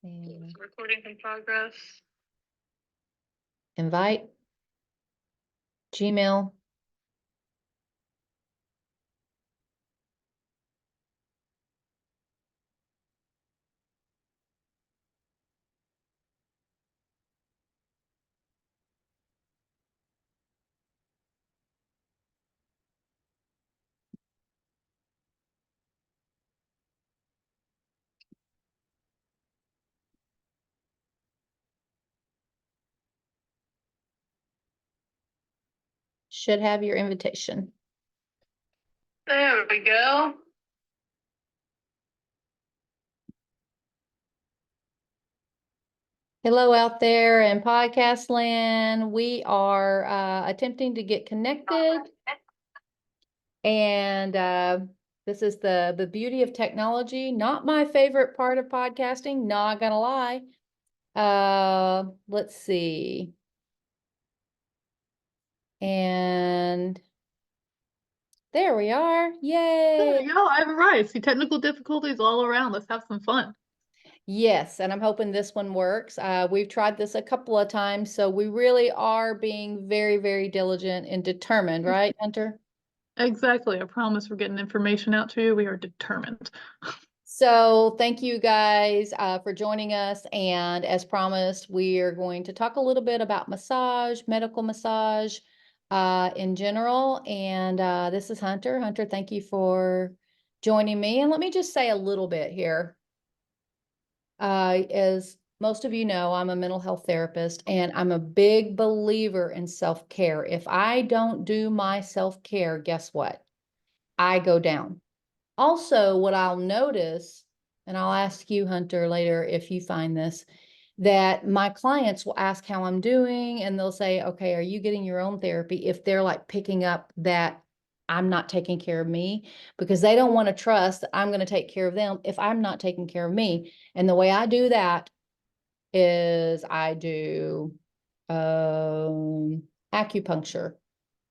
And Recording in progress. invite. Gmail. Should have your invitation. There we go. Hello out there in podcast land. We are attempting to get connected. And this is the beauty of technology. Not my favorite part of podcasting, not gonna lie. Let's see. And there we are. Yay. There we go. I've arrived. See, technical difficulties all around. Let's have some fun. Yes, and I'm hoping this one works. We've tried this a couple of times, so we really are being very, very diligent and determined, right, Hunter? Exactly. I promise we're getting information out to you. We are determined. So thank you guys for joining us. And as promised, we are going to talk a little bit about massage, medical massage in general. And this is Hunter. Hunter, thank you for joining me. And let me just say a little bit here. As most of you know, I'm a mental health therapist and I'm a big believer in self-care. If I don't do my self-care, guess what? I go down. Also, what I'll notice, and I'll ask you, Hunter, later if you find this, that my clients will ask how I'm doing and they'll say, okay, are you getting your own therapy? If they're like picking up that I'm not taking care of me, because they don't want to trust that I'm going to take care of them if I'm not taking care of me. And the way I do that is I do acupuncture,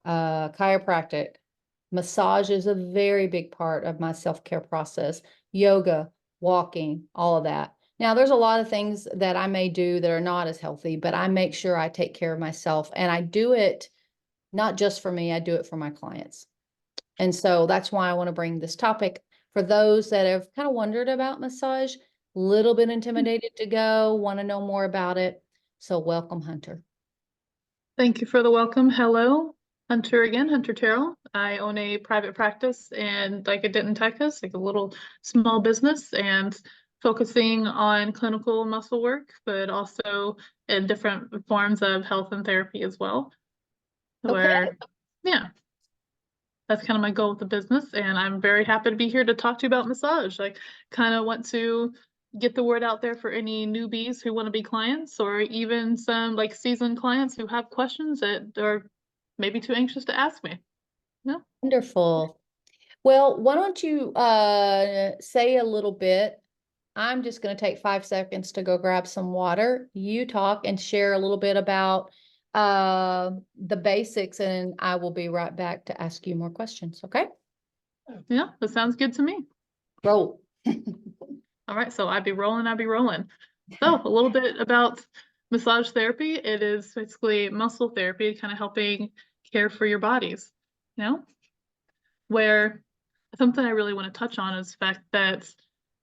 chiropractic. Massage is a very big part of my self-care process. Yoga, walking, all of that. Now, there's a lot of things that I may do that are not as healthy, but I make sure I take care of myself. And I do it not just for me, I do it for my clients. And so that's why I want to bring this topic for those that have kind of wondered about massage, a little bit intimidated to go, want to know more about it. So welcome, Hunter. Thank you for the welcome. Hello, Hunter again, Hunter Terrell. I own a private practice in Denton, Texas, like a little small business, and focusing on clinical muscle work, but also in different forms of health and therapy as well. Where, yeah, that's kind of my goal with the business, and I'm very happy to be here to talk to you about massage. I kind of want to get the word out there for any newbies who want to be clients, or even some like seasoned clients who have questions that are maybe too anxious to ask me. Yeah. Wonderful. Well, why don't you say a little bit? I'm just going to take 5 seconds to go grab some water. You talk and share a little bit about the basics, and I will be right back to ask you more questions. Okay? Yeah, that sounds good to me. Roll. All right, so I'd be rolling. So a little bit about massage therapy. It is basically muscle therapy, kind of helping care for your bodies, you know, where something I really want to touch on is the fact that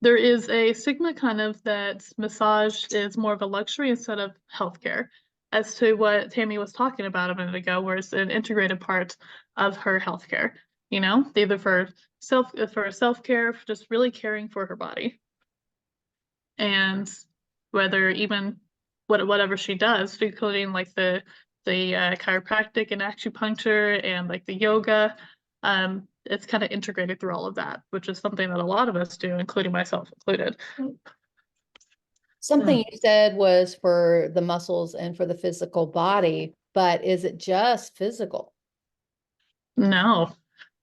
there is a stigma kind of that massage is more of a luxury instead of healthcare, as to what Tammy was talking about a minute ago, where it's an integrated part of her healthcare, you know, either for self-care, just really caring for her body. And whether even whatever she does, including like the chiropractic and acupuncture and like the yoga, it's kind of integrated through all of that, which is something that a lot of us do, including myself included. Something you said was for the muscles and for the physical body, but is it just physical? No,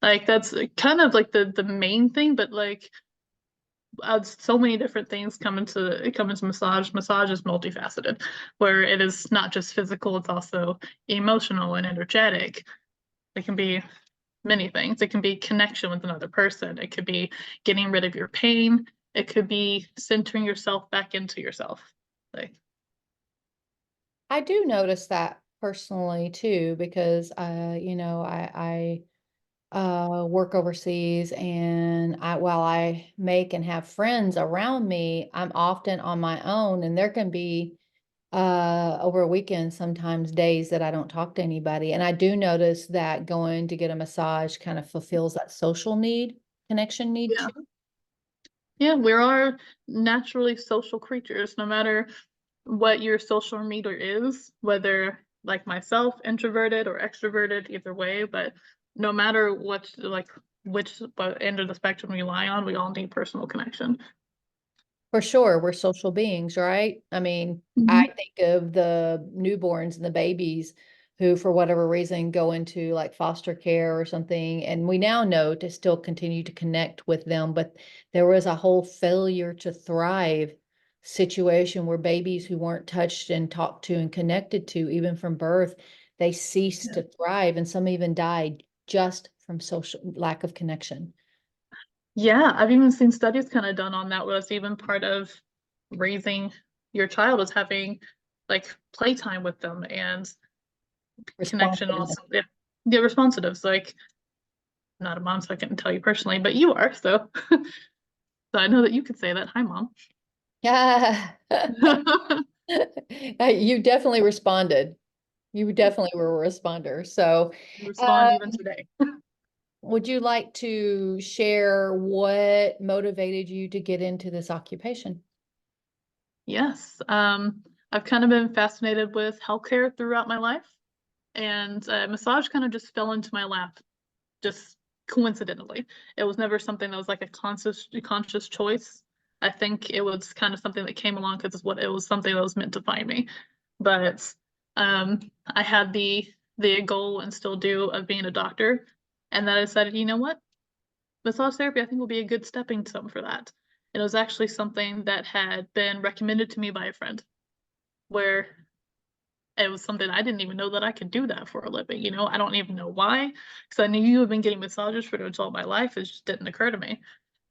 like that's kind of like the main thing, but like so many different things come into massage. Massage is multifaceted, where it is not just physical, it's also emotional and energetic. It can be many things. It can be connection with another person. It could be getting rid of your pain. It could be centering yourself back into yourself. Like, I do notice that personally too, because I work overseas, and while I make and have friends around me, I'm often on my own, and there can be over a weekend, sometimes days that I don't talk to anybody. And I do notice that going to get a massage kind of fulfills that social need, connection need yeah. too. Yeah, we are naturally social creatures, no matter what your social meter is, whether like myself, introverted or extroverted, either way, but no matter what, like which end of the spectrum you lie on, we all need personal connection. For sure, we're social beings, right? I mean, I Mhm. think of the newborns and the babies who, for whatever reason, go into like foster care or something. And we now know to still continue to connect with them. But there was a whole failure to thrive situation where babies who weren't touched and talked to and connected to, even from birth, they ceased Yeah. to thrive. And some even died just from social lack of connection. Yeah, I've even seen studies kind of done on that, where it's even part of raising your child is having like playtime with them and connection Responsiveness. also. Yeah, the responsives, like not a mom, so I couldn't tell you personally, but you are, so so I know that you could say that. Hi, mom. Yeah. You definitely responded. You definitely were a responder. So, Respond uh, even today. would you like to share what motivated you to get into this occupation? Yes, I've kind of been fascinated with healthcare throughout my life, and massage kind of just fell into my lap, just coincidentally. It was never something that was like a conscious choice. I think it was kind of something that came along because it was something that was meant to find me. But I had the goal and still do of being a doctor, and then I decided, you know what? Massage therapy, I think, will be a good stepping stone for that. And it was actually something that had been recommended to me by a friend, where it was something I didn't even know that I could do that for a living. I don't even know why, because I knew you had been getting massages pretty much all my life. It just didn't occur to me.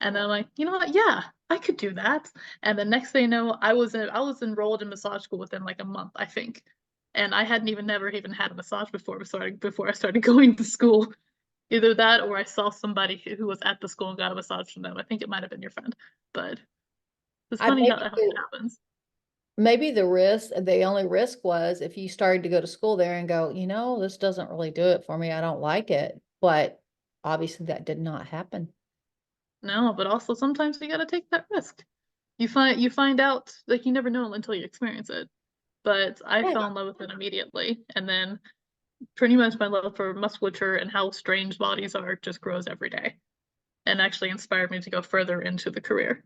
And then I'm like, you know what? Yeah, I could do that. And the next thing you know, I was enrolled in massage school within like a month, I think. And I hadn't even never even had a massage before I started going to school. Either that or I saw somebody who was at the school and got a massage from them. I think it might have been your friend, but it's I funny how maybe it happens. maybe the only risk was if you started to go to school there and go, this doesn't really do it for me. I don't like it. But obviously that did not happen. No, but also sometimes you gotta take that risk. You find out, like, you never know until you experience it. But I Yeah. fell in love with it immediately, and then pretty much my love for musculature and how strange bodies are just grows every day, and actually inspired me to go further into the career.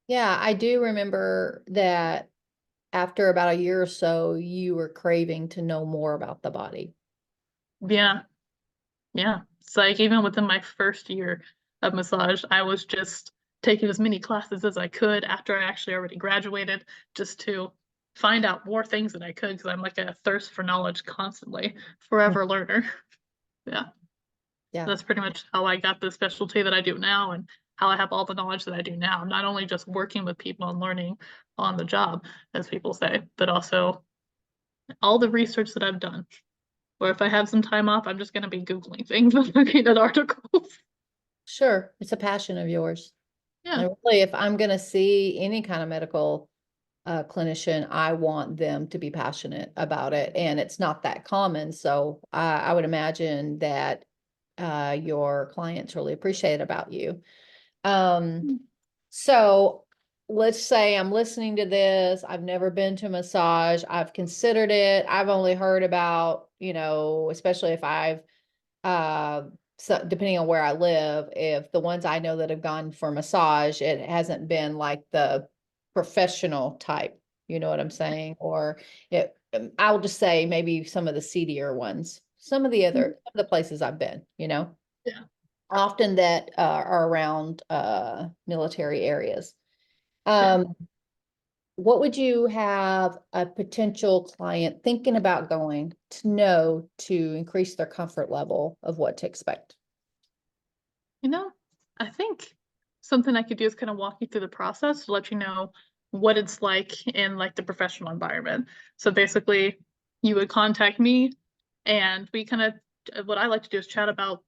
Yeah, I do remember that after about a year or so, you were craving to know more about the body. Yeah, yeah. It's like even within my first year of massage, I was just taking as many classes as I could after I actually already graduated, just to find out more things that I could, because I'm like a thirst for knowledge constantly, Mm. forever learner. Yeah, Yeah. that's pretty much how I got the specialty that I do now and how I have all the knowledge that I do now. Not only just working with people and learning on the job, as people say, but also all the research that I've done. Or if I have some time off, I'm just going to be Googling things and looking at articles. Sure. It's a passion of yours. Yeah, And really, if I'm going to see any kind of medical clinician, I want them to be passionate about it. And it's not that common. So I would imagine that your clients really appreciate it about you. Um, so let's say I'm listening to this. I've never been to massage. I've considered it. I've only heard about, especially if so depending on where I live, if the ones I know that have gone for massage, it hasn't been like the professional type, you know what I'm saying? Or I'll just say maybe some of the seedier ones, some of the places I've been, yeah. often that are around military areas. Yeah. Um, what would you have a potential client thinking about going to know to increase their comfort level of what to expect? You know, I think something I could do is kind of walk you through the process to let you know what it's like in like the professional environment. So basically, you would contact me, and we kind of, what I like to do is chat about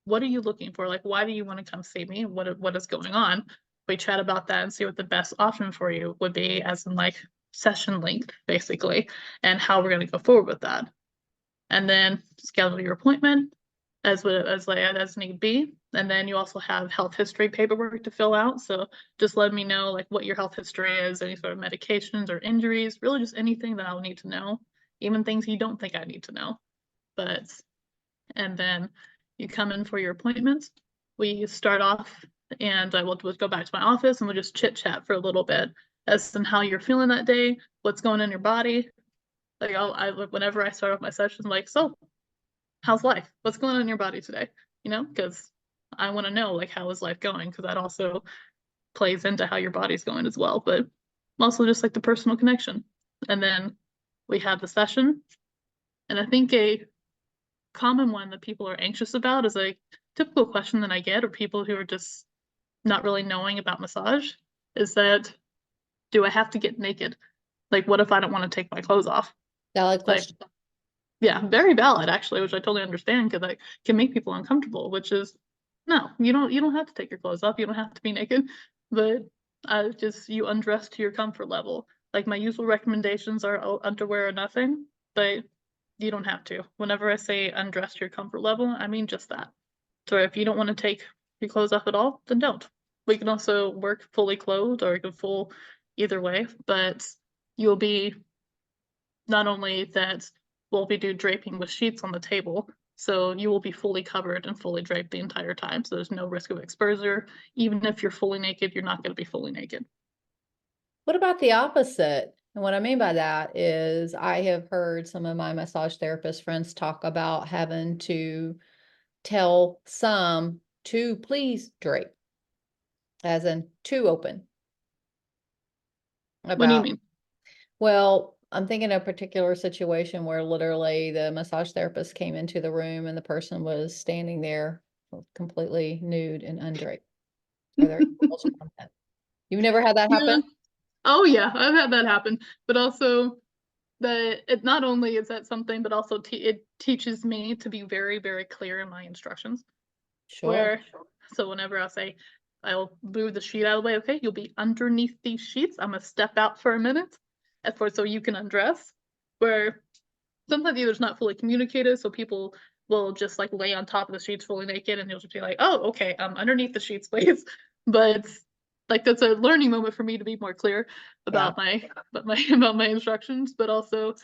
what are you looking for? Like, why do you want to come see me? What is going on? We chat about that and see what the best option for you would be, as in like session length, basically, and how we're going to go forward with that. And then schedule your appointment as need be. And then you also have health history paperwork to fill out. So just let me know like what your health history is, any sort of medications or injuries, really just anything that I'll need to know, even things you don't think I need to know. But and then you come in for your appointments. We start off, and we'll go back to my office and we'll just chit chat for a little bit as to how you're feeling that day, what's going on in your body. Like whenever I start off my session, like, so how's life? What's going on in your body today? You know, because I want to know like how is life going, because that also plays into how your body's going as well, but also just like the personal connection. And then we have the session. And I think a common one that people are anxious about is a typical question that I get, or people who are just not really knowing about massage, is that, do I have to get naked? Like, what if I don't want to take my clothes off? Valid Like, question. yeah, very valid actually, which I totally understand, because that can make people uncomfortable, which is no, you don't have to take your clothes off, you don't have to be naked, but just you undress to your comfort level. Like my usual recommendations are underwear or nothing, but you don't have to. Whenever I say undress to your comfort level, I mean just that. So if you don't want to take your clothes off at all, then don't. We can also work fully clothed, or you can full either way, but you'll be, not only that we'll be do draping with sheets on the table, so you will be fully covered and fully draped the entire time. So there's no risk of exposure. Even if you're fully naked, you're not going to be fully naked. What about the opposite? And what I mean by that is I have heard some of my massage therapist friends talk about having to tell some to please drape, as in to open. What do you About, mean? well, I'm thinking of a particular situation where literally the massage therapist came into the room and the person was standing there completely nude and undraped. Are there examples from that? You've never had that Yeah. happen? Oh yeah, I've had that happen. But also that it not only is that something, but also it teaches me to be very, very clear in my instructions. Sure. Where, so whenever I say, I'll move the sheet out of the way, okay, you'll be underneath these sheets. I'm gonna step out for a minute, so you can undress. Where sometimes either it's not fully communicated, so people will just like lay on top of the sheets fully naked, and you'll just be like, oh, okay, underneath the sheets, please. But like that's a learning moment for me to be more clear Yeah. about about my instructions, but also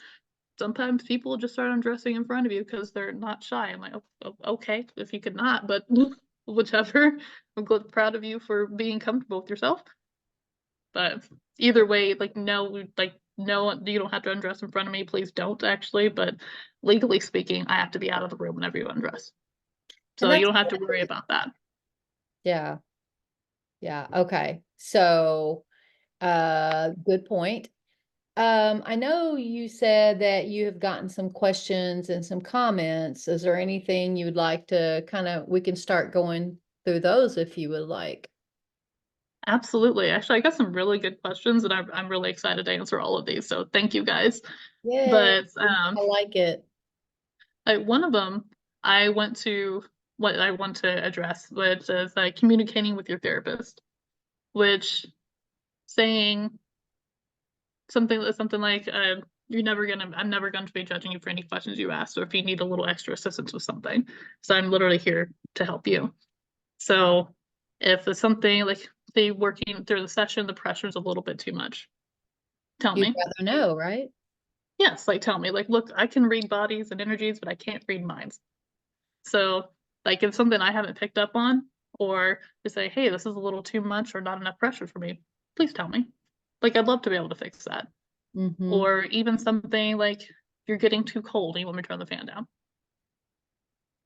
sometimes people just start undressing in front of you because they're not shy. I'm like, okay, if you could not, but whichever. I'm proud of you for being comfortable with yourself. But either way, like no, you don't have to undress in front of me. Please don't actually. But legally speaking, I have to be out of the room whenever you undress. And So you that's don't have to worry about that. yeah. Yeah. Okay. So, good point. I know you said that you have gotten some questions and some comments. Is there anything you would like to we can start going through those if you would like. Absolutely. Actually, I got some really good questions, and I'm really excited to answer all of these. So thank you guys. Yay. But I like it. one of them, I went to what I want to address, which is communicating with your therapist, which saying something like, I'm never going to be judging you for any questions you ask, or if you need a little extra assistance with something. So I'm literally here to help you. So if it's something like, say, working through the session, the pressure's a little bit too much, tell You'd me. rather know, right? Yes, like tell me, like, look, I can read bodies and energies, but I can't read minds. So, like, if something I haven't picked up on, or to say, hey, this is a little too much or not enough pressure for me, please tell me. Like, I'd love to be able to fix that. Mm-hmm. Or even something like, you're getting too cold and you want me to turn the fan down.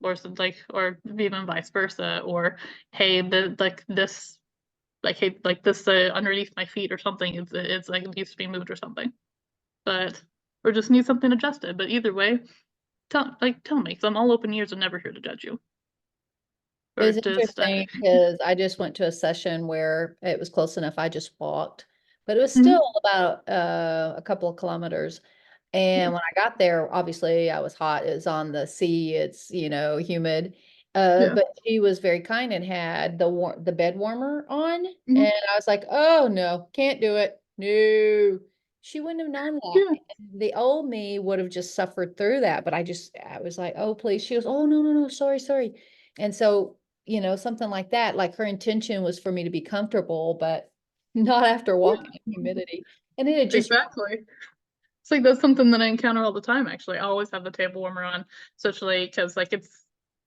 Or something like, or even vice versa. Or, hey, this underneath my feet or something, it's like it needs to be moved or something. But, or just need something adjusted. But either way, tell me, because I'm all open ears and never here to judge you. or It's just interesting because I just went to a session where it was close enough. I just walked, but it was Mhm. still about a couple of kilometers. Yeah, And when I got there, obviously I was hot. It was on the sea. It's, humid. yeah. But she was very kind and had the bed warmer on. Mhm. And I was like, oh no, can't do it. No. She wouldn't have known that. Yeah. The old me would have just suffered through that. But I was like, oh, please. She goes, oh, no, no, no, sorry, sorry. And so, something like that, like her intention was for me to be comfortable, but not after walking in Yeah. humidity. And it had just, Exactly. It's like that's something that I encounter all the time, actually. I always have the table warmer on, especially because like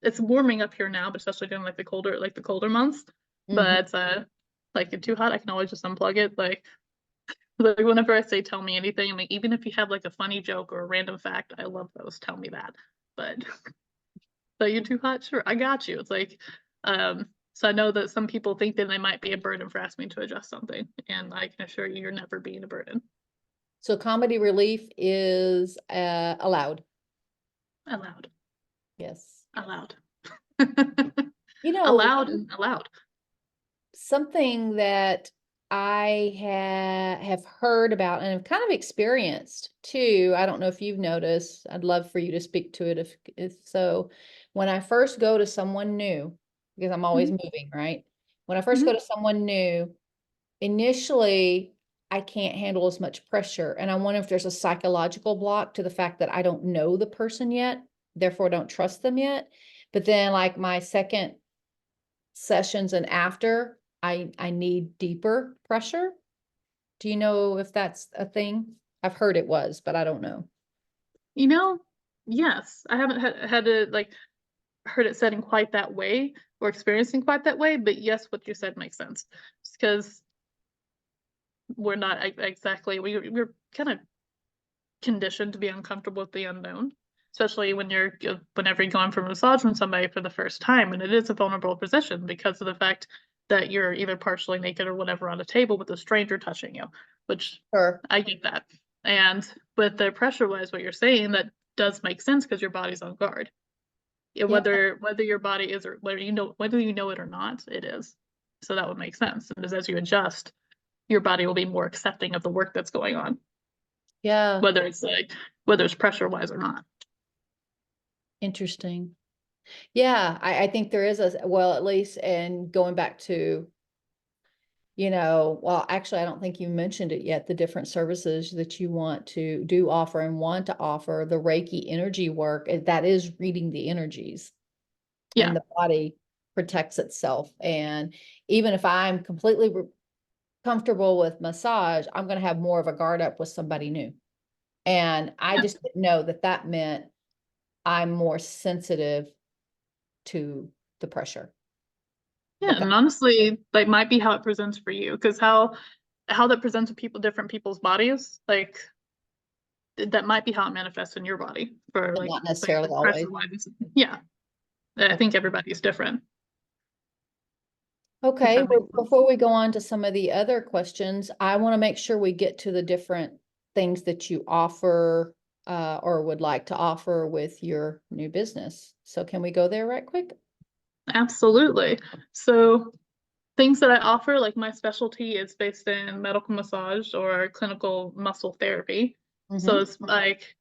it's warming up here now, but especially during like the colder months. Mhm. But like it's too hot, I can always just unplug it. Like whenever I say tell me anything, like even if you have like a funny joke or a random fact, I love those. Tell me that. But are you too hot? Sure, I got you. It's like so I know that some people think that they might be a burden for asking me to adjust something, and I can assure you, you're never being a burden. So comedy relief is allowed. Allowed, Yes. allowed, You know, allowed, and allowed. something that I have heard about and have kind of experienced too. I don't know if you've noticed. I'd love for you to speak to it if so. When I first go to someone new, because I'm always Mhm, moving, right? When I first mhm. go to someone new, initially I can't handle as much pressure. And I wonder if there's a psychological block to the fact that I don't know the person yet, therefore don't trust them yet. But then like my second sessions and after, I need deeper pressure. Do you know if that's a thing? I've heard it was, but I don't know. You know, yes, I haven't had to like heard it said in quite that way or experiencing quite that way, but yes, what you said makes sense. Because we're not exactly we're kind of conditioned to be uncomfortable with the unknown, especially when whenever you're going for a massage from somebody for the first time, and it is a vulnerable position because of the fact that you're either partially naked or whatever on a table with a stranger touching you, which Sure. I get that. And with the pressure wise, what you're saying, that does make sense because your body's on guard. Yeah, Yeah. whether your body is or whether you know it or not, it is. So that would make sense. And as you adjust, your body will be more accepting of the work that's going on, Yeah. whether it's like whether it's pressure wise or not. Interesting. Yeah, I think there is well, at least, and going back to, well, actually, I don't think you mentioned it yet, the different services that you want to do offer and want to offer, the Reiki energy work, that is reading the energies and Yeah. the body protects itself. And even if I'm completely comfortable with massage, I'm going to have more of a guard up with somebody new. And I Yeah. just didn't know that that meant I'm more sensitive to the pressure. Yeah. But that, And honestly, like might be how it presents for you. Because how that presents with different people's bodies, like that might be how it manifests in your body for but not like necessarily always. pressure wise. Yeah. I think everybody's different, if Okay, that makes well, sense. before we go on to some of the other questions, I want to make sure we get to the different things that you offer or would like to offer with your new business. So can we go there right quick? Absolutely. So things that I offer, like my specialty is based in medical massage or clinical muscle therapy. So Mm-hmm. it's like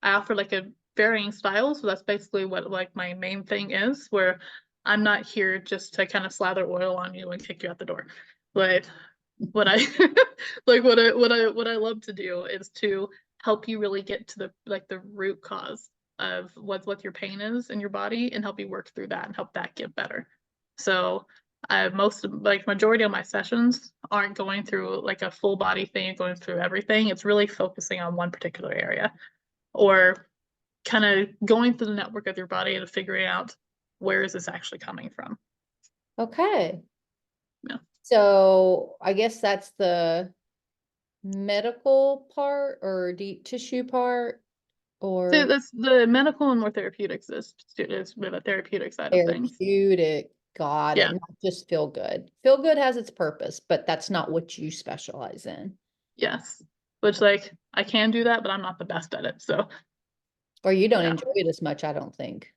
I offer like a varying style. So that's basically what like my main thing is, where I'm not here just to kind of slather oil on you and kick you out the door. But what I like what I love to do is to help you really get to the root cause of what your pain is in your body and help you work through that and help that get better. So most of like majority of my sessions aren't going through like a full body thing, going through everything. It's really focusing on one particular area or kind of going through the network of your body and figuring out where is this actually coming from. Okay. Yeah. So I guess that's the medical part or deep tissue part So or that's the medical and more therapeutics is with a therapeutic side of things. therapeutic. Got it. Yeah. Not just feel good. Feel good has its purpose, but that's not what you specialize in. Yes. Which like I can do that, but I'm not the best at it. So Or you don't yeah, enjoy it as much, I don't think.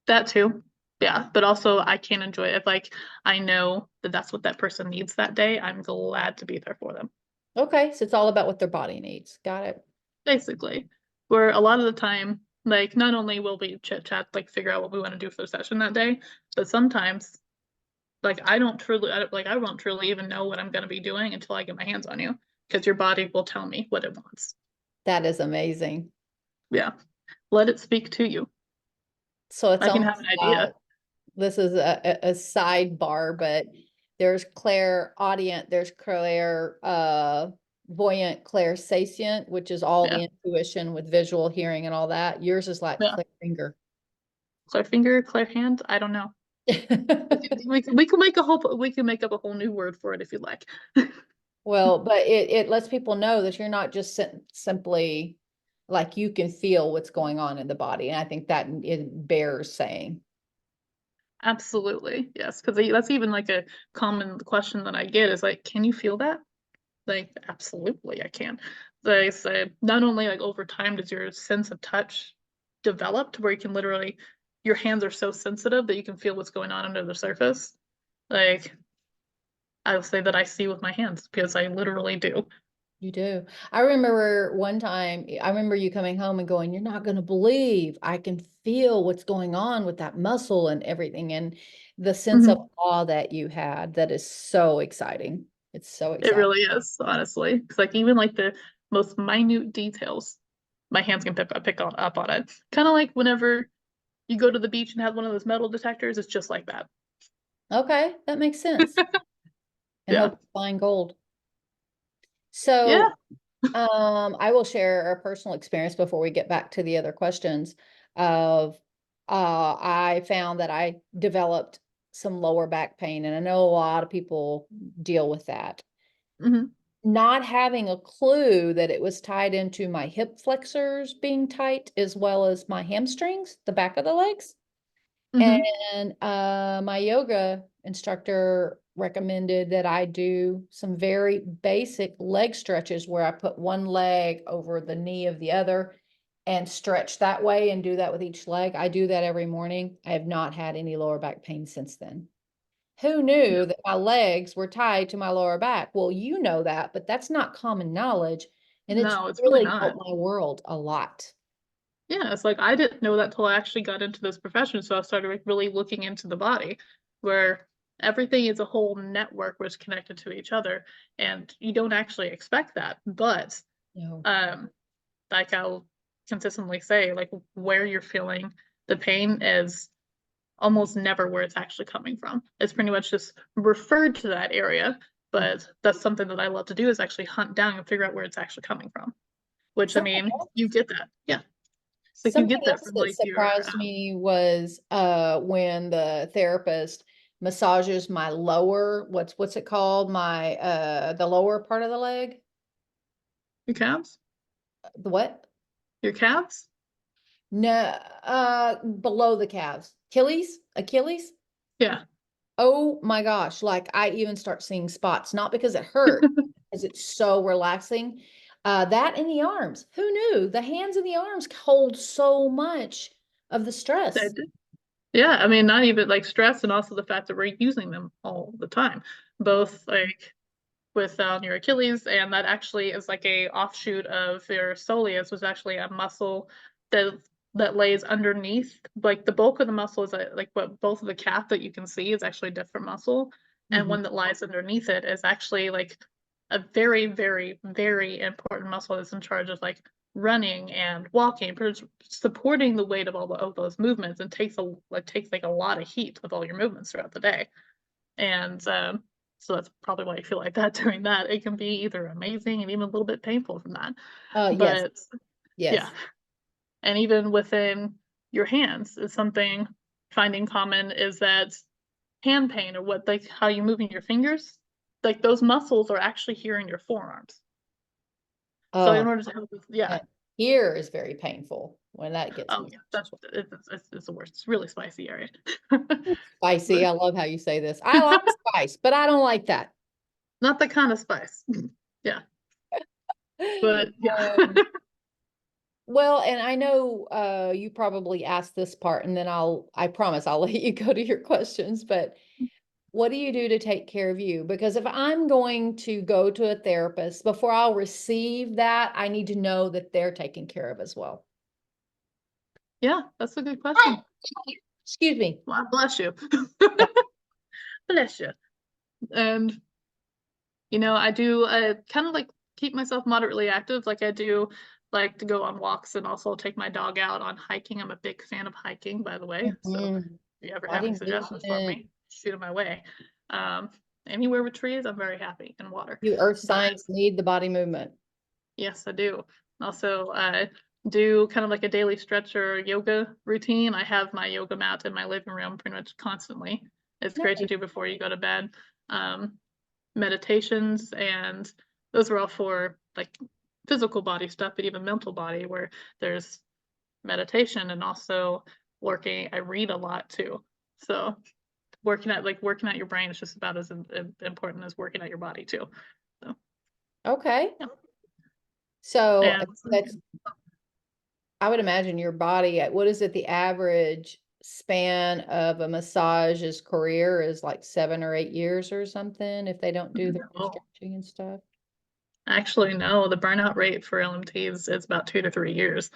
that too. Yeah, but also I can enjoy it. If like I know that that's what that person needs that day, I'm glad to be there for them. Okay, so it's all about what their body needs. Got it. Basically, where a lot of the time, like not only will we chit chat, like figure out what we want to do for the session that day, but sometimes like I won't truly even know what I'm going to be doing until I get my hands on you because your body will tell me what it wants. That is amazing. Yeah, let it speak to you. So it's I can have almost an idea. this is a sidebar, but there's clairaudient, there's voyant, clairsentient, which is all Yeah, the intuition with visual, hearing, and all that. Yours is like yeah. clear finger. Clear finger, clear hand. I don't know. We can make up a whole new word for it if you like. Well, but it lets people know that you're not just simply like you can feel what's going on in the body. And I think that it bears saying. Absolutely, yes, because that's even like a common question that I get is like, can you feel that? Like, absolutely, I can. They say not only like over time does your sense of touch develop to where you can literally, your hands are so sensitive that you can feel what's going on under the surface. Like, I will say that I see with my hands because I literally do. You do. I remember one time, I remember you coming home and going, "You're not going to believe I can feel what's going on with that muscle and everything." And the sense of Mhm. awe that you had, that is so exciting. It's so It exciting. really is, honestly. It's like even like the most minute details, my hands can up on it. Kind of like whenever you go to the beach and have one of those metal detectors, it's just like that. Okay, that makes sense. And Yeah. hope it's fine gold. Yeah. So, I will share a personal experience before we get back to the other questions of, I found that I developed some lower back pain, and I know a lot of people deal with that. Hmm. Not having a clue that it was tied into my hip flexors being tight as well as my hamstrings, the back of the legs. Hmm. And my yoga instructor recommended that I do some very basic leg stretches where I put one leg over the knee of the other and stretch that way and do that with each leg. I do that every morning. I have not had any lower back pain since then. Who knew that my legs were tied to my lower back? Well, you know that, but that's not common knowledge. And it's No, it's really really not. helped my world a lot. Yeah, it's like I didn't know that till I actually got into this profession. So I started like really looking into the body where everything is a whole network which is connected to each other. And you don't actually expect that. But No. um like I'll consistently say, like where you're feeling the pain is almost never where it's actually coming from. It's pretty much just referred to that area, but that's something that I love to do is actually hunt down and figure out where it's actually coming from. Which I Something mean, you get that. Yeah. Like you Something get that else from that like your surprised me was when the therapist massages my lower, what's it called? My the lower part of the leg. your calves? The what? Your calves? No, below the calves. Achilles. Yeah. Oh my gosh, like I even start seeing spots, not because it hurt, because it's so relaxing. That in the arms. Who knew? The hands and the arms hold so much of the stress. That Yeah, I mean, not even like stress and also the fact that we're using them all the time, both like with your Achilles, and that actually is like a offshoot of your soleus, was actually a muscle that lays underneath. Like the bulk of the muscle is like what both of the calf that you can see is actually a different muscle, and Mhm. one that lies underneath it is actually like a very, very, very important muscle that's in charge of like running and walking, supporting the weight of of those movements, and takes like a lot of heat with all your movements throughout the day. And so that's probably why you feel like that during that. It can be either amazing and even a little bit painful from that. Yes, But yeah, yes. and even within your hands is something finding common is that hand pain or what like how you moving your fingers, like those muscles are actually here in your forearms. So in Oh, order to help with yeah, and here is very painful when that gets oh yeah, that's it's the worst. It's really spicy area. spicy. But I love how you say this. I like spice, but I don't like that. not the kind of spice. Yeah, but yeah. Um, Well, and I know, you probably asked this part and then I promise I'll let you go to your questions, but what do you do to take care of you? Because if I'm going to go to a therapist, before I'll receive that, I need to know that they're taken care of as well. Yeah, that's a good question. Excuse me. Well, bless you. Bless you. And I do kind of like keep myself moderately active. Like I do like to go on walks and also take my dog out on hiking. I'm a big fan of hiking, by the way. So Mhm. if you ever have any Body suggestions for movement. me, shoot them my way. Um, Anywhere with trees, I'm very happy, and water. You earth But signs need the body movement. yes, I do. Also, do kind of like a daily stretch or yoga routine. I have my yoga mat in my living room pretty much constantly. It's great to Nice. do before you go to bed. Um, Meditations, and those are all for like physical body stuff, but even mental body, where there's meditation and also working. I read a lot too. So working out your brain is just about as important as working out your body too. So Okay. yeah. So And that's, I would imagine your body, what is it, the average span of a massage's career is like 7 or 8 years or something if they don't do their no, stretching and stuff? actually no, the burnout rate for LMTs is about 2 to 3 years.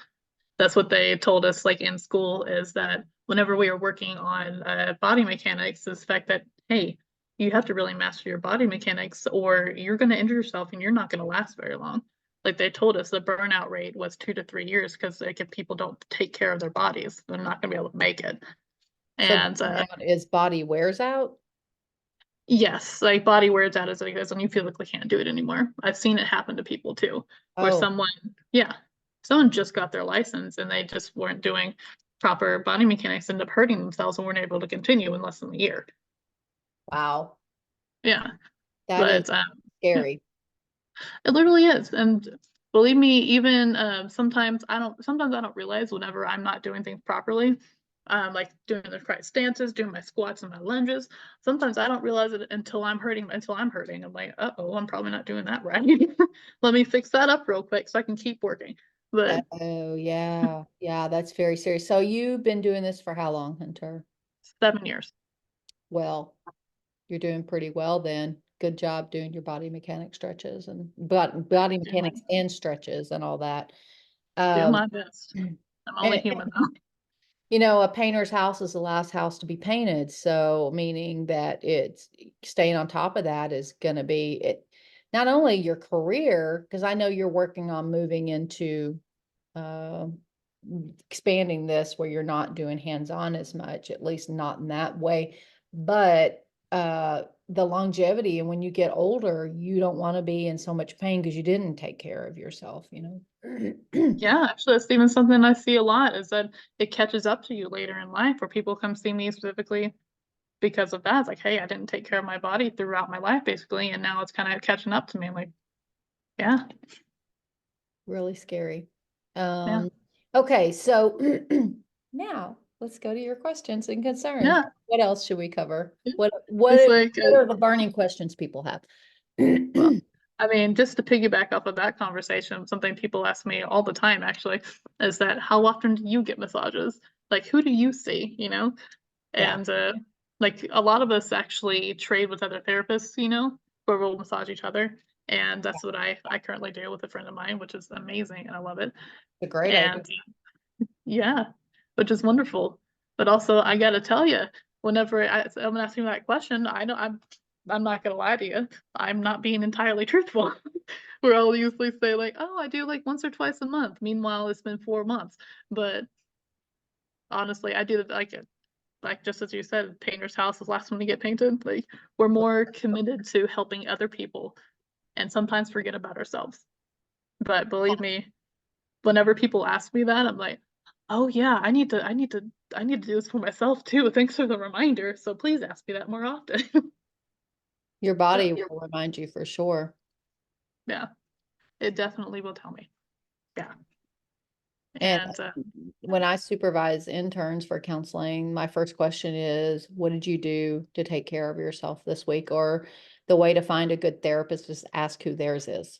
That's what they told us like in school, is that whenever we are working on body mechanics, is the fact that, hey, you have to really master your body mechanics or you're going to injure yourself and you're not going to last very long. Like they told us the burnout rate was 2 to 3 years, because like if people don't take care of their bodies, they're not going to be able to make it. So And burnout is body wears out? yes, like body wears out as it goes and you feel like they can't do it anymore. I've seen it happen to people too, where Oh, someone just got their license and they just weren't doing proper body mechanics, ended up hurting themselves and weren't able to continue in less than a year. wow. Yeah, That is but yeah, scary. it literally is. And believe me, even sometimes I don't realize whenever I'm not doing things properly, like doing the correct stances, doing my squats and my lunges. Sometimes I don't realize it until I'm hurting. I'm like, uh-oh, I'm probably not doing that right. Let me fix that up real quick so I can keep working. But Oh, yeah. Yeah, that's very serious. So you've been doing this for how long, Hunter? 7 years. Well, you're doing pretty well then. Good job doing your body mechanic stretches and body Do my, mechanics and stretches and all that. do Um, my best. I'm only and, human though. a painter's house is the last house to be painted. So meaning that it's staying on top of that is going to be it. Not only your career, because I know you're working on moving into uh, expanding this where you're not doing hands-on as much, at least not in that way. But the longevity, and when you get older, you don't want to be in so much pain because you didn't take care of yourself, Yeah, actually, that's even something I see a lot, is that it catches up to you later in life, where people come see me specifically because of that. It's like, hey, I didn't take care of my body throughout my life, basically, and now it's kind of catching up to me. I'm like, yeah, Really scary. yeah, Okay, so now let's go to your questions and concerns. yeah. What else should we cover? Yeah. What It's are, like, what are the burning questions people have? well, I mean, just to piggyback off of that conversation, something people ask me all the time, actually, is that how often do you get massages? Like, who do you see, Yeah. And like a lot of us actually trade with other therapists, where we'll massage each other. And that's what I currently do with a friend of mine, which is amazing and I love it. A great idea. And yeah, which is wonderful. But also, I gotta tell you, whenever someone asks me that question, I know I'm not gonna lie to you, I'm not being entirely truthful. Where I'll usually say like, "Oh, I do like once or twice a month." Meanwhile, it's been 4 months. But honestly, I do like just as you said, painter's house is the last one to get painted. Like we're more committed to helping other people and sometimes forget about ourselves. But believe me, whenever people ask me that, I'm like, oh yeah, I need to do this for myself too. Thanks for the reminder. So please ask me that more often. Your So body will remind you for sure. yeah, it definitely will tell me. Yeah. And And when I supervise interns for counseling, my first question is, what did you do to take care of yourself this week? Or the way to find a good therapist is ask who theirs is.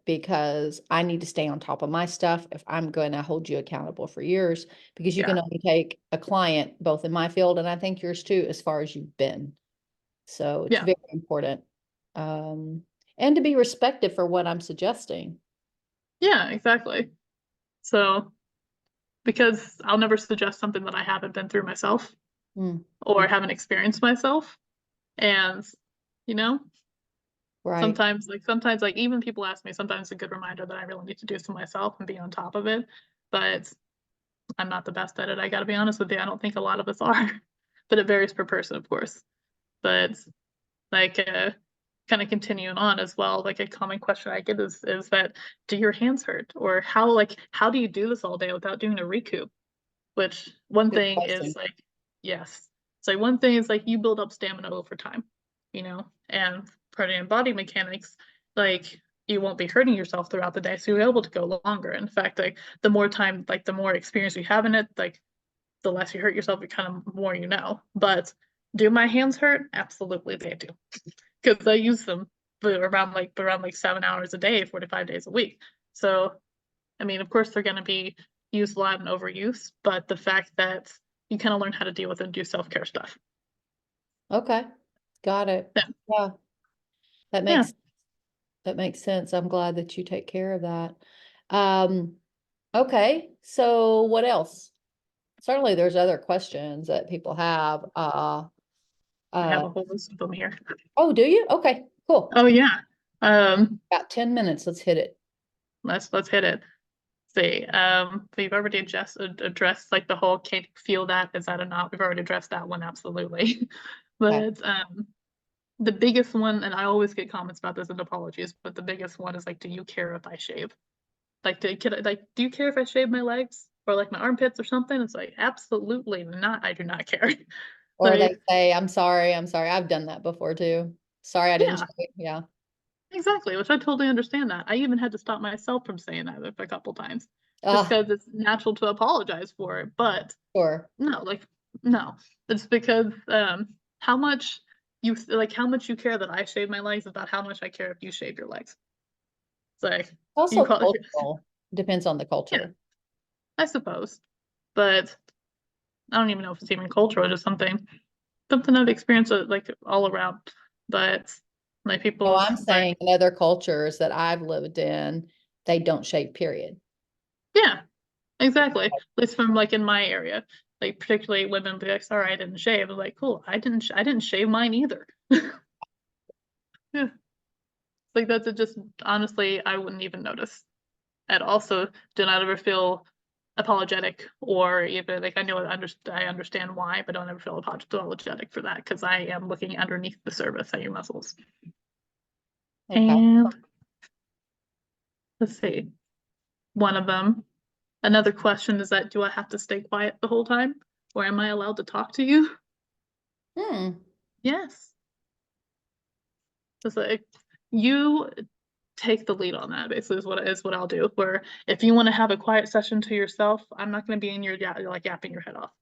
because I need to stay on top of my stuff if I'm going to hold you accountable for yours, because you can Yeah. only take a client, both in my field and I think yours too, as far as you've been. So it's Yeah. very important. And to be respected for what I'm suggesting. Yeah, exactly. So, because I'll never suggest something that I haven't been through myself Mm, or haven't experienced myself. And, you know, right. sometimes like even people ask me, sometimes it's a good reminder that I really need to do some myself and be on top of it. But I'm not the best at it. I gotta be honest with you. I don't think a lot of us are, but it varies per person, of course. But like, kind of continuing on as well, like a common question I get is that, do your hands hurt? Or how do you do this all day without doing a recoup? Which one Good thing is question. like, yes. So one thing is like you build up stamina over time, and part of body mechanics, like you won't be hurting yourself throughout the day, so you're able to go longer. In fact, like the more time, like the more experience you have in it, like the less you hurt yourself, the kind of more you know. But do my hands hurt? Absolutely they do. Because I use them for around like 7 hours a day, 45 days a week. So I mean, of course, they're going to be used a lot and overuse, but the fact that you kind of learn how to deal with it and do self-care stuff. Okay. Got it. Yeah. Yeah. That Yeah. makes that makes sense. I'm glad that you take care of that. Um, okay. So what else? Certainly there's other questions that people have. I have Uh, a whole list of them here. oh, do you? Okay, cool. Oh yeah. About 10 minutes. Let's hit it. Let's hit it. See, we've already addressed like the whole can't feel that, is that a not? We've already addressed that one, absolutely. Okay. But the biggest one, and I always get comments about this and apologies, but the biggest one is like, do you care if I shave? Like, do you care if I shave my legs or like my armpits or something? It's like, absolutely not. I do not care. Or they Like, say, I'm sorry, I'm sorry. I've done that before too. Sorry, I didn't yeah, show you. Yeah. exactly. Which I totally understand that. I even had to stop myself from saying that a couple times, just Ah, because it's natural to apologize for it. But sure. no, like, no, it's because how much how much you care that I shave my legs is about how much I care if you shave your legs. It's like you Also call, cultural. Depends on the yeah, culture. I suppose, but I don't even know if it's even cultural, just something I've experienced like all around. But like Oh, people I'm are, saying in other cultures that I've lived in, they don't shave, period. yeah, exactly. At least from like in my area, like particularly women be like, sorry, I didn't shave. I'm like, cool, I didn't shave mine either. Yeah, like that's it. Just honestly, I wouldn't even notice at all. So do not ever feel apologetic or even like I understand why, but don't ever feel apologetic for that because I am looking underneath the surface at your muscles. Okay. And let's see, one of them. Another question is that do I have to stay quiet the whole time? Or am I allowed to talk to you? Hmm. Yes. It's like you take the lead on that, basically is what I'll do. Where if you want to have a quiet session to yourself, I'm not gonna be in your you're like yapping your head off.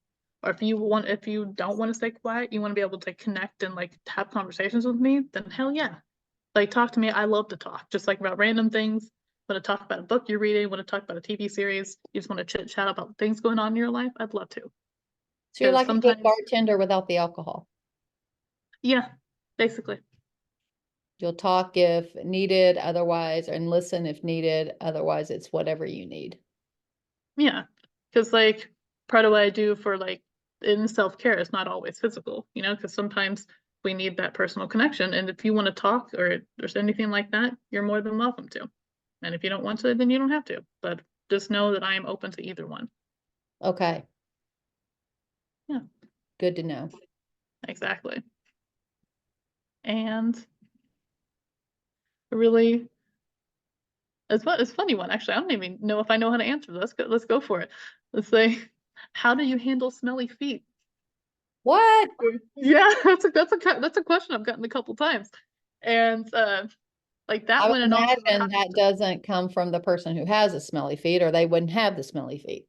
Or if you don't want to stay quiet, you want to be able to connect and like have conversations with me, then hell yeah. Like talk to me. I love to talk, just like about random things. Want to talk about a book you're reading, want to talk about a TV series, you just want to chit chat about things going on in your life, I'd love to. So you're Because like a good sometimes, bartender without the alcohol. yeah, basically. You'll talk if needed, otherwise, and listen if needed. Otherwise, it's whatever you need. Yeah. Because like part of what I do for like in self-care is not always physical, because sometimes we need that personal connection. And if you want to talk or there's anything like that, you're more than welcome to. And if you don't want to, then you don't have to. But just know that I am open to either one. Okay. Yeah, Good to know. exactly. And really, it's a funny one, actually. I don't even know if I know how to answer this. Let's go for it. Let's say, how do you handle smelly feet? What? Yeah, that's a question I've gotten a couple times. And like that I would one and also imagine that doesn't come from the person who has the smelly feet, or they wouldn't have the smelly feet.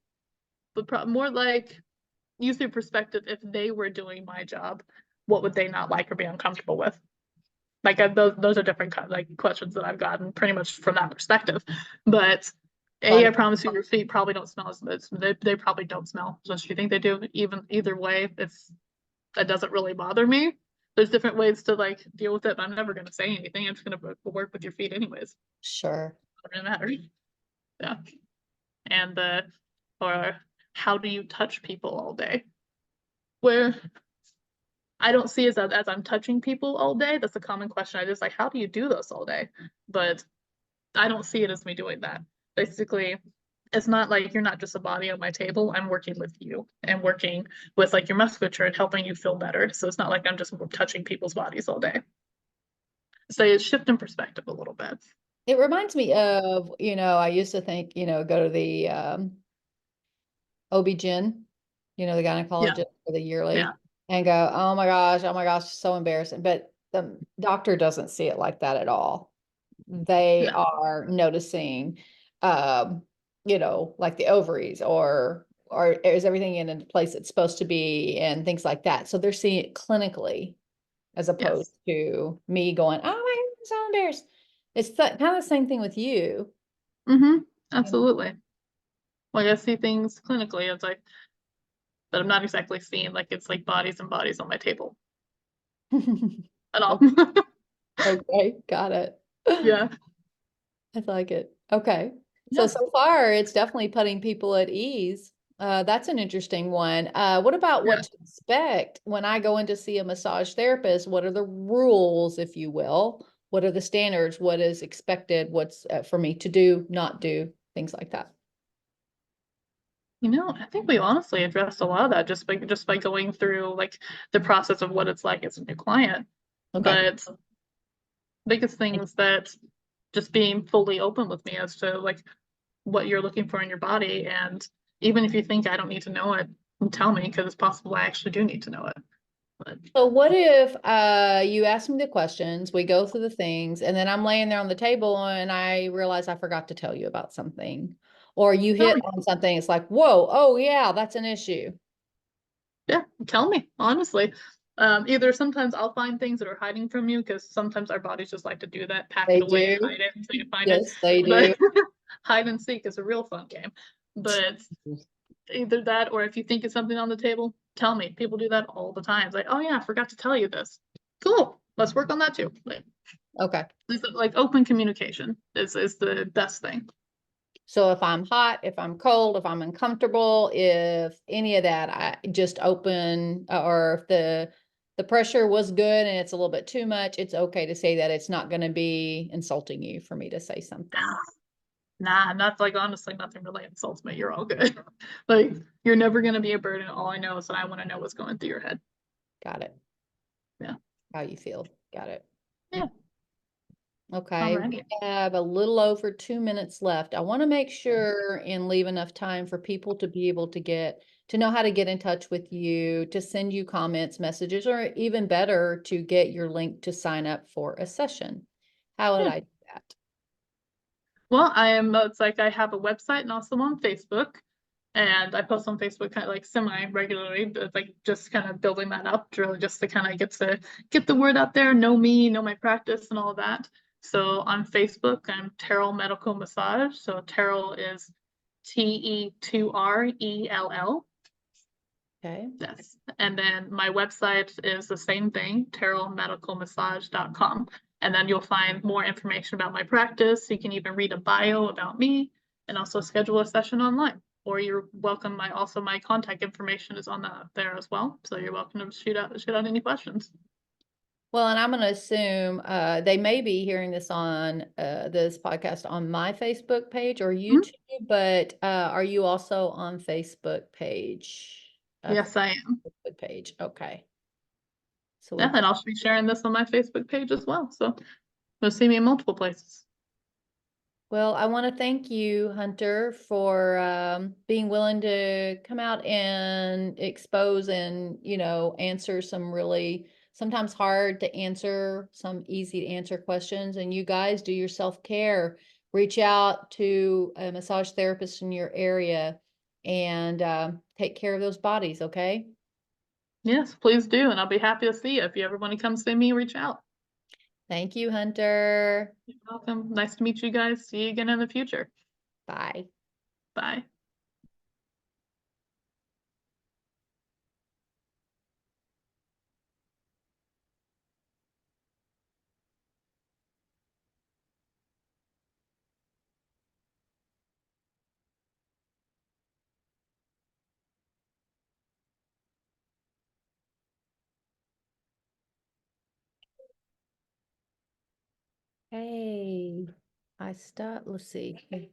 more like use your perspective if they were doing my job, what would they not like or be uncomfortable with? Like those are different like questions that I've gotten pretty much from that perspective. But But I promise you, your feet probably don't smell as much. They probably don't smell as much as you think they do. Even either way, that doesn't really bother me. There's different ways to like deal with it, but I'm never gonna say anything. I'm just gonna work with your feet anyways. sure. It doesn't matter. Yeah. And or how do you touch people all day? Where I don't see it as I'm touching people all day. That's a common question. I just like, how do you do this all day? But I don't see it as me doing that. Basically, it's not like you're not just a body on my table. I'm working with you and working with like your musculature and helping you feel better. So it's not like I'm just touching people's bodies all day. So it's shift in perspective a little bit. It reminds me of, I used to think, go to the OB-GYN, the Yeah, gynecologist for the yeah, yearly and go, oh my gosh, so embarrassing. But the doctor doesn't see it like that at all. They no, are noticing, um, like the ovaries or is everything in a place it's supposed to be and things like that. So they're seeing it clinically as opposed yes. to me going, oh my God, I'm so embarrassed. It's kind of the same thing with you. Mm-hmm. Absolutely. Like I see things clinically, it's like, but I'm not exactly seeing like it's like bodies and bodies on my table at all. Okay, got it. Yeah. I like it. Okay. So, Yeah. so far it's definitely putting people at ease. That's an interesting one. What about Yeah. what to expect when I go in to see a massage therapist? What are the rules, if you will? What are the standards? What is expected? What's for me to do, not do, things like that. I think we honestly addressed a lot of that just by going through like the process of what it's like as a new client. Okay. But biggest things that just being fully open with me as to like what you're looking for in your body. And even if you think I don't need to know it, tell me because it's possible I actually do need to know it. But So what if you ask me the questions, we go through the things, and then I'm laying there on the table and I realize I forgot to tell you about something, or you tell hit me. on something, it's like, whoa, oh yeah, that's an issue. Yeah, tell me, honestly. Either sometimes I'll find things that are hiding from you because sometimes our bodies just like to do that, pack it They away and do. hide it until you find it. Yes, they do. But hide and seek is a real fun game. But either that or if you think of something on the table, tell me. People do that all the time. It's like, oh yeah, I forgot to tell you this. Cool. Let's work on that too. Okay. Like open communication is the best thing. So if I'm hot, if I'm cold, if I'm uncomfortable, if any of that, I just open, or if the pressure was good and it's a little bit too much, it's okay to say that. It's not going to be insulting you for me to say something. Nah, not like honestly, nothing really insults me. You're all good. Like you're never gonna be a burden. All I know is that I want to know what's going through your head. Got it. Yeah. How you feel. Got it. Yeah. Okay, we Alrighty. have a little over 2 minutes left. I want to make sure and leave enough time for people to be able to know how to get in touch with you, to send you comments, messages, or even better, to get your link to sign up for a session. How would Yeah. I do that? Well, it's like I have a website and also on Facebook. And I post on Facebook kind of like semi regularly, but like just kind of building that up, really just to kind of get the word out there, know me, know my practice and all of that. So on Facebook, I'm Terrell Medical Massage. So Terrell is Terrell. Okay. Yes. And then my website is the same thing, terrellmedicalmassage.com. And then you'll find more information about my practice. You can even read a bio about me and also schedule a session online. Or you're welcome. My contact information is on there as well. So you're welcome to shoot out any questions. Well, and I'm going to assume they may be hearing this on this podcast on my Facebook page or Mhm. YouTube, but are you also on Facebook page? Yes, I am. Facebook page. Okay. So Yeah, we've and got, I'll be sharing this on my Facebook page as well. So you'll see me in multiple places. well, I want to thank you, Hunter, for being willing to come out and expose and, answer some really sometimes hard to answer, some easy to answer questions. And you guys do your self-care. Reach out to a massage therapist in your area and take care of those bodies, okay? Yes, please do. And I'll be happy to see you. If you ever want to come see me, reach out. Thank you, Hunter. You're welcome. Nice to meet you guys. See you again in the future. Bye. Bye. Hey, let's see. Hey,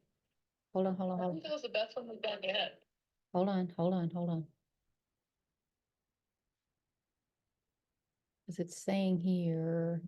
hold on, hold on, hold on. That was the best one we've done yet. Hold on, hold on, hold on. Is it saying here?